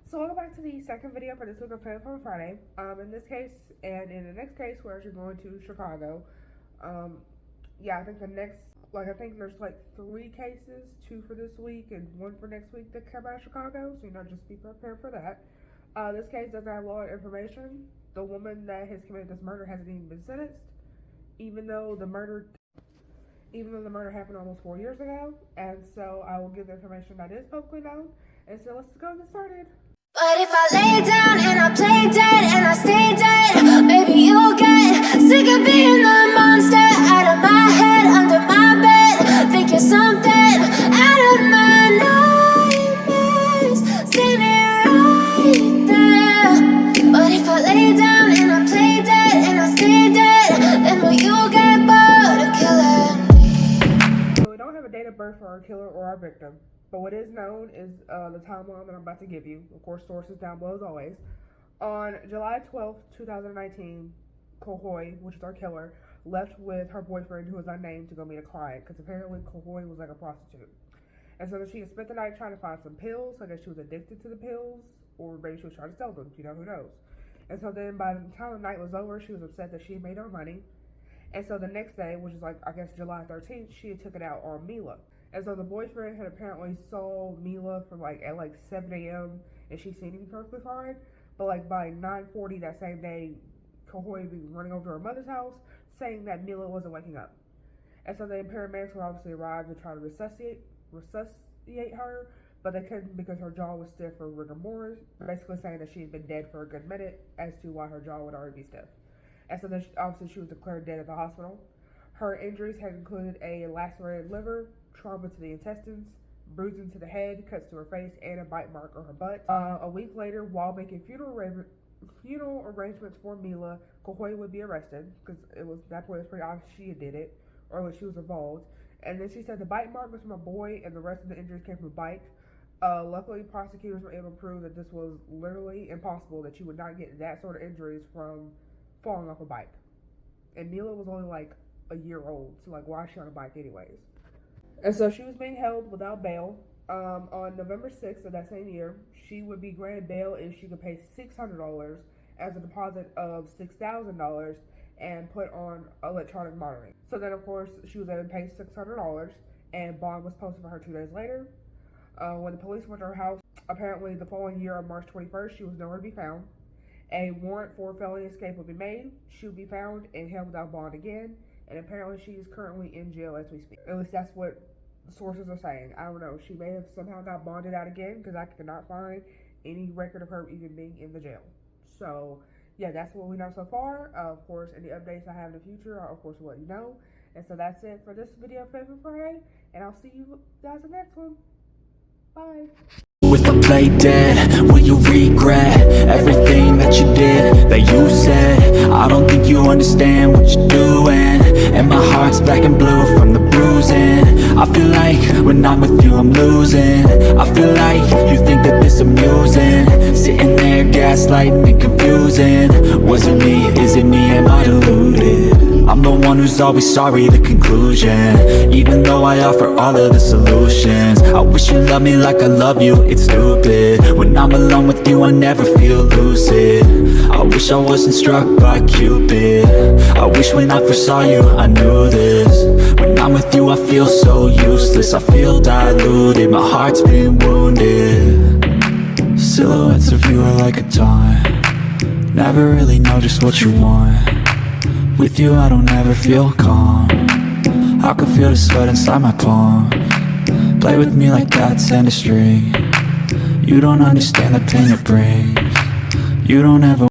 So welcome back to the second video for this week of Fan from Friday. In this case, and in the next case, we're actually going to Chicago. I think I think there's like 3 cases, 2 for this week and 1 for next week that come out of Chicago. So just be prepared for that. This case doesn't have a lot of information. The woman that has committed this murder hasn't even been sentenced, even though the murder happened almost 4 years ago. And so I will give the information that is publicly known. And so let's go get started. But if I lay down and I play dead and I stay dead, maybe you'll get sick of being the monster out of my head, under my bed. Think you're something out of my nightmares, standing right there. But if I lay down and I play dead and I stay dead, then will you get bored of killing me? So we don't have a date of birth for our killer or our victim. But what is known is the timeline that I'm about to give you. Of course, sources down below as always. On July 12th, 2019, Kahoy, which is our killer, left with her boyfriend, who was unnamed, to go meet a client. Because apparently Kahoy was like a prostitute. And so she had spent the night trying to find some pills. I guess she was addicted to the pills. Or maybe she was trying to sell them. Who knows. And so then by the time the night was over, she was upset that she had made her money. And so the next day, which is I guess July 13th, she had took it out on Mila. And so the boyfriend had apparently saw Mila from at 7 a.m. and she seemed perfectly fine. But by 9:40 that same day, Kahoy would be running over to her mother's house saying that Mila wasn't waking up. And so the paramedics would obviously arrive to try to resuscitate her, but they couldn't because her jaw was stiff for rigor mortis, basically saying that she had been dead for a good minute as to why her jaw would already be stiff. And so then obviously she was declared dead at the hospital. Her injuries had included a lacerated liver, trauma to the intestines, bruising to the head, cuts to her face, and a bite mark on her butt. A week later, while making funeral arrangements for Mila, Kahoy would be arrested because that point it was pretty obvious she did it, or that she was involved. And then she said the bite mark was from a boy, and the rest of the injuries came from a bike. Luckily, prosecutors were able to prove that this was literally impossible, that you would not get that sort of injuries from falling off a bike. And Mila was only a year old, so why is she on a bike anyways? And so she was being held without bail. On November 6th of that same year, she would be granted bail if she could pay $600 as a deposit of $6,000 and put on electronic monitoring. So then, of course, she was able to pay $600, and bond was posted for her 2 days later. When the police went to her house, apparently the following year on March 21st, she was nowhere to be found. A warrant for felony escape would be made. She would be found and held without bond again. And apparently she is currently in jail as we speak. At least that's what sources are saying. I don't know. She may have somehow got bonded out again because I cannot find any record of her even being in the jail. So, yeah, that's what we know so far. Of course, any updates I have in the future, I'll of course let you know. And so that's it for this video of Favorite Friday. And I'll see you guys in the next one. Bye. If I play dead, will you regret everything that you did, that you said? I don't think you understand what you're doing, and my heart's black and blue from the bruising. I feel like when I'm with you I'm losing. I feel like you think that this amusing, sitting there gaslighting and confusing. Was it me? Is it me? Am I deluded? I'm the one who's always sorry, the conclusion. Even though I offer all of the solutions, I wish you loved me like I love you, it's stupid. When I'm alone with you I never feel lucid. I wish I wasn't struck by Cupid. I wish when I first saw you I knew this. When I'm with you I feel so useless, I feel diluted, my heart's been wounded. Silhouettes of you are like a taunt, never really know just what you want. With you I don't ever feel calm, I can feel the sweat inside my palm. Play with me like cats and a string. You don't understand the pain it brings. You don't ever